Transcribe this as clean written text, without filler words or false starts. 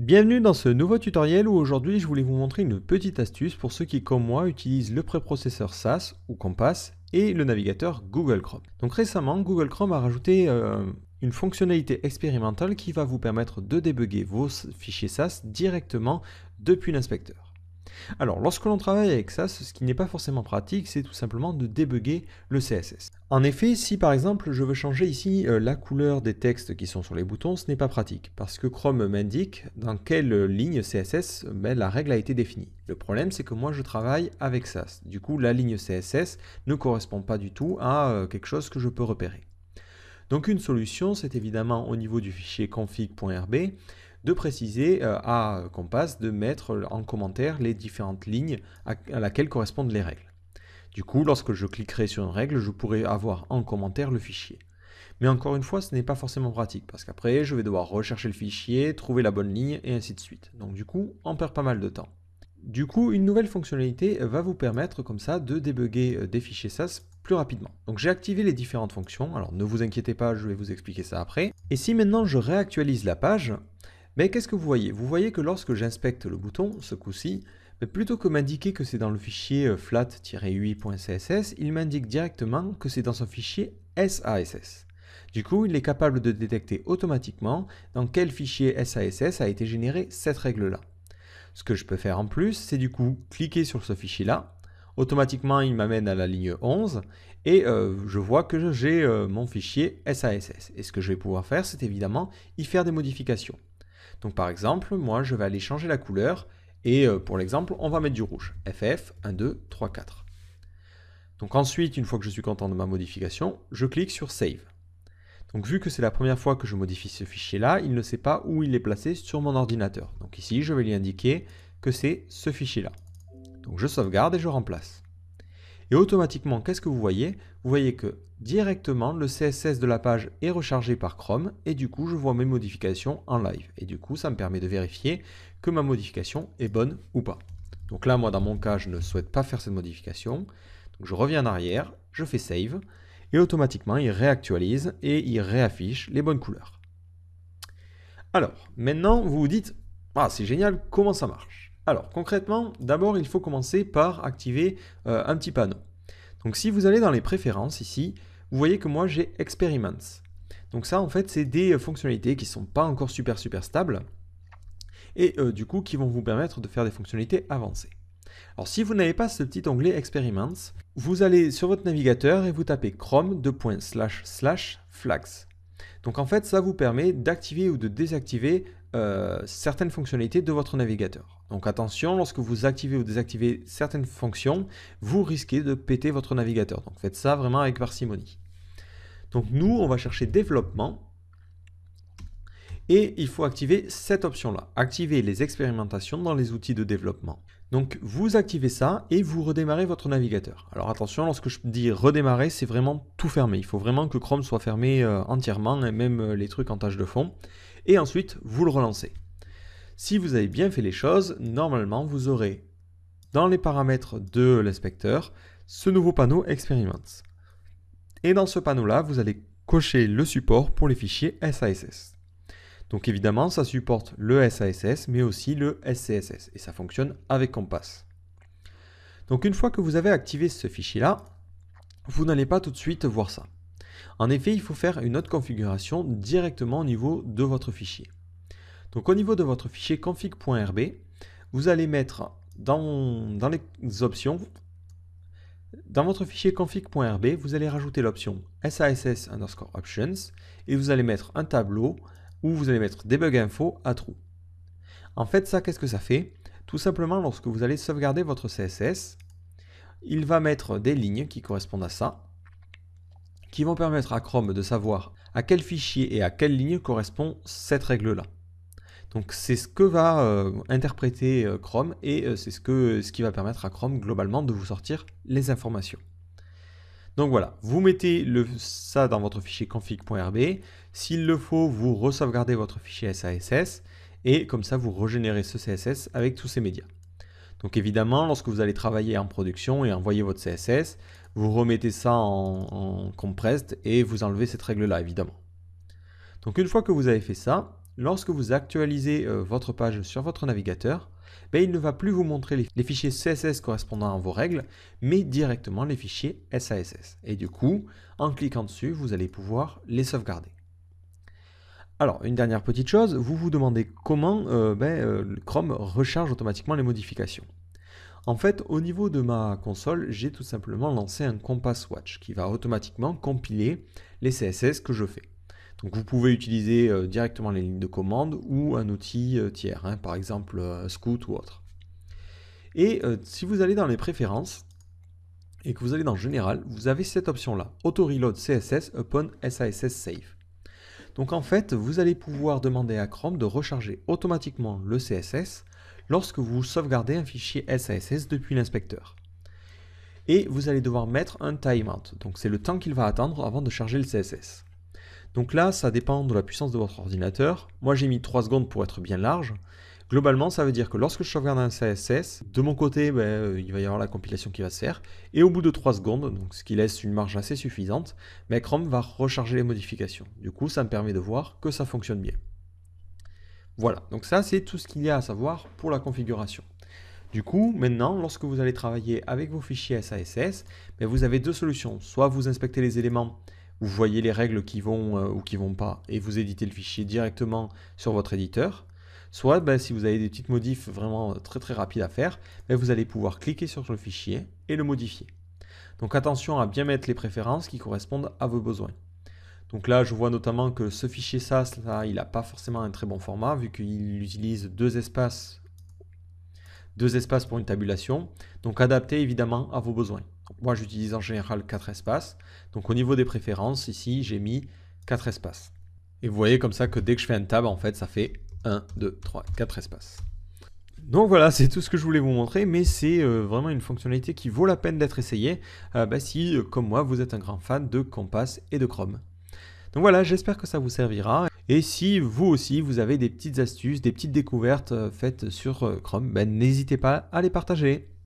Bienvenue dans ce nouveau tutoriel où aujourd'hui je voulais vous montrer une petite astuce pour ceux qui comme moi utilisent le préprocesseur SAS ou Compass et le navigateur Google Chrome. Donc récemment Google Chrome a rajouté une fonctionnalité expérimentale qui va vous permettre de débugger vos fichiers SAS directement depuis l'inspecteur. Alors, lorsque l'on travaille avec SAS, ce qui n'est pas forcément pratique, c'est tout simplement de débugger le CSS. En effet, si par exemple je veux changer ici la couleur des textes qui sont sur les boutons, ce n'est pas pratique, parce que Chrome m'indique dans quelle ligne CSS la règle a été définie. Le problème, c'est que moi je travaille avec SAS. Du coup, la ligne CSS ne correspond pas du tout à quelque chose que je peux repérer. Donc une solution, c'est évidemment au niveau du fichier config.rb de préciser à Compass de mettre en commentaire les différentes lignes à laquelle correspondent les règles. Du coup, lorsque je cliquerai sur une règle, je pourrai avoir en commentaire le fichier. Mais encore une fois, ce n'est pas forcément pratique, parce qu'après, je vais devoir rechercher le fichier, trouver la bonne ligne, et ainsi de suite. Donc du coup, on perd pas mal de temps. Du coup, une nouvelle fonctionnalité va vous permettre comme ça de débugger des fichiers SAS plus rapidement. Donc j'ai activé les différentes fonctions, alors ne vous inquiétez pas, je vais vous expliquer ça après. Et si maintenant je réactualise la page, qu'est-ce que vous voyez? Vous voyez que lorsque j'inspecte le bouton, ce coup-ci, plutôt que m'indiquer que c'est dans le fichier flat-ui.css, il m'indique directement que c'est dans son fichier SASS. Du coup, il est capable de détecter automatiquement dans quel fichier SASS a été générée cette règle-là. Ce que je peux faire en plus, c'est du coup cliquer sur ce fichier-là. Automatiquement, il m'amène à la ligne 11 et je vois que j'ai mon fichier SASS. Et ce que je vais pouvoir faire, c'est évidemment y faire des modifications. Donc par exemple, moi, je vais aller changer la couleur et pour l'exemple, on va mettre du rouge. FF 1, 2, 3, 4. Donc ensuite, une fois que je suis content de ma modification, je clique sur Save. Donc vu que c'est la première fois que je modifie ce fichier-là, il ne sait pas où il est placé sur mon ordinateur. Donc ici, je vais lui indiquer que c'est ce fichier-là. Donc je sauvegarde et je remplace. Et automatiquement, qu'est-ce que vous voyez? Vous voyez que directement, le CSS de la page est rechargé par Chrome et du coup, je vois mes modifications en live. Et du coup, ça me permet de vérifier que ma modification est bonne ou pas. Donc là, moi, dans mon cas, je ne souhaite pas faire cette modification. Donc je reviens en arrière, je fais Save et automatiquement, il réactualise et il réaffiche les bonnes couleurs. Alors, maintenant, vous vous dites, ah, c'est génial, comment ça marche? Alors, concrètement, d'abord, il faut commencer par activer un petit panneau. Donc, si vous allez dans les préférences ici, vous voyez que moi, j'ai Experiments. Donc ça, en fait, c'est des fonctionnalités qui ne sont pas encore super stables et du coup, qui vont vous permettre de faire des fonctionnalités avancées. Alors, si vous n'avez pas ce petit onglet Experiments, vous allez sur votre navigateur et vous tapez chrome://flags. Donc en fait, ça vous permet d'activer ou de désactiver certaines fonctionnalités de votre navigateur. Donc attention, lorsque vous activez ou désactivez certaines fonctions, vous risquez de péter votre navigateur. Donc faites ça vraiment avec parcimonie. Donc nous, on va chercher développement et il faut activer cette option-là. Activer les expérimentations dans les outils de développement. Donc vous activez ça et vous redémarrez votre navigateur. Alors attention, lorsque je dis redémarrer, c'est vraiment tout fermé. Il faut vraiment que Chrome soit fermé entièrement, et même les trucs en tâche de fond. Et ensuite, vous le relancez. Si vous avez bien fait les choses, normalement, vous aurez dans les paramètres de l'inspecteur ce nouveau panneau Experiments. Et dans ce panneau-là, vous allez cocher le support pour les fichiers SASS. Donc évidemment, ça supporte le SASS, mais aussi le SCSS, et ça fonctionne avec Compass. Donc une fois que vous avez activé ce fichier-là, vous n'allez pas tout de suite voir ça. En effet, il faut faire une autre configuration directement au niveau de votre fichier. Donc au niveau de votre fichier config.rb, vous allez mettre dans les options, dans votre fichier config.rb, vous allez rajouter l'option SASS_options et vous allez mettre un tableau où vous allez mettre debug info à true. En fait, ça, qu'est-ce que ça fait? Tout simplement, lorsque vous allez sauvegarder votre CSS, il va mettre des lignes qui correspondent à ça, qui vont permettre à Chrome de savoir à quel fichier et à quelle ligne correspond cette règle-là. Donc c'est ce que va interpréter Chrome et c'est ce qui va permettre à Chrome globalement de vous sortir les informations. Donc voilà, vous mettez ça dans votre fichier config.rb. S'il le faut, vous resauvegardez votre fichier SASS et comme ça vous régénérez ce CSS avec tous ces médias. Donc évidemment, lorsque vous allez travailler en production et envoyer votre CSS, vous remettez ça en compressed et vous enlevez cette règle-là évidemment. Donc une fois que vous avez fait ça, lorsque vous actualisez votre page sur votre navigateur, ben, il ne va plus vous montrer les fichiers CSS correspondant à vos règles, mais directement les fichiers SASS. Et du coup, en cliquant dessus, vous allez pouvoir les sauvegarder. Alors, une dernière petite chose, vous vous demandez comment Chrome recharge automatiquement les modifications. En fait, au niveau de ma console, j'ai tout simplement lancé un Compass Watch qui va automatiquement compiler les CSS que je fais. Donc vous pouvez utiliser directement les lignes de commande ou un outil tiers, hein, par exemple Scout ou autre. Et si vous allez dans les préférences et que vous allez dans Général, vous avez cette option-là, Auto Reload CSS upon SASS Save. Donc en fait, vous allez pouvoir demander à Chrome de recharger automatiquement le CSS lorsque vous sauvegardez un fichier SASS depuis l'inspecteur. Et vous allez devoir mettre un timeout, donc c'est le temps qu'il va attendre avant de charger le CSS. Donc là, ça dépend de la puissance de votre ordinateur. Moi, j'ai mis 3 secondes pour être bien large. Globalement, ça veut dire que lorsque je sauvegarde un CSS, de mon côté, il va y avoir la compilation qui va se faire. Et au bout de 3 secondes, donc ce qui laisse une marge assez suffisante, Chrome va recharger les modifications. Du coup, ça me permet de voir que ça fonctionne bien. Voilà, donc ça, c'est tout ce qu'il y a à savoir pour la configuration. Du coup, maintenant, lorsque vous allez travailler avec vos fichiers SASS, vous avez deux solutions. Soit vous inspectez les éléments, vous voyez les règles qui vont ou qui ne vont pas, et vous éditez le fichier directement sur votre éditeur. Soit, si vous avez des petites modifs vraiment très très rapides à faire, vous allez pouvoir cliquer sur le fichier et le modifier. Donc attention à bien mettre les préférences qui correspondent à vos besoins. Donc là, je vois notamment que ce fichier SAS, là, il n'a pas forcément un très bon format, vu qu'il utilise deux espaces pour une tabulation, donc adapté évidemment à vos besoins. Donc moi j'utilise en général 4 espaces, donc au niveau des préférences, ici j'ai mis 4 espaces. Et vous voyez comme ça que dès que je fais un tab, en fait ça fait 1, 2, 3, 4 espaces. Donc voilà, c'est tout ce que je voulais vous montrer, mais c'est vraiment une fonctionnalité qui vaut la peine d'être essayée si, comme moi, vous êtes un grand fan de Compass et de Chrome. Donc voilà, j'espère que ça vous servira. Et si vous aussi, vous avez des petites astuces, des petites découvertes faites sur Chrome, n'hésitez pas à les partager.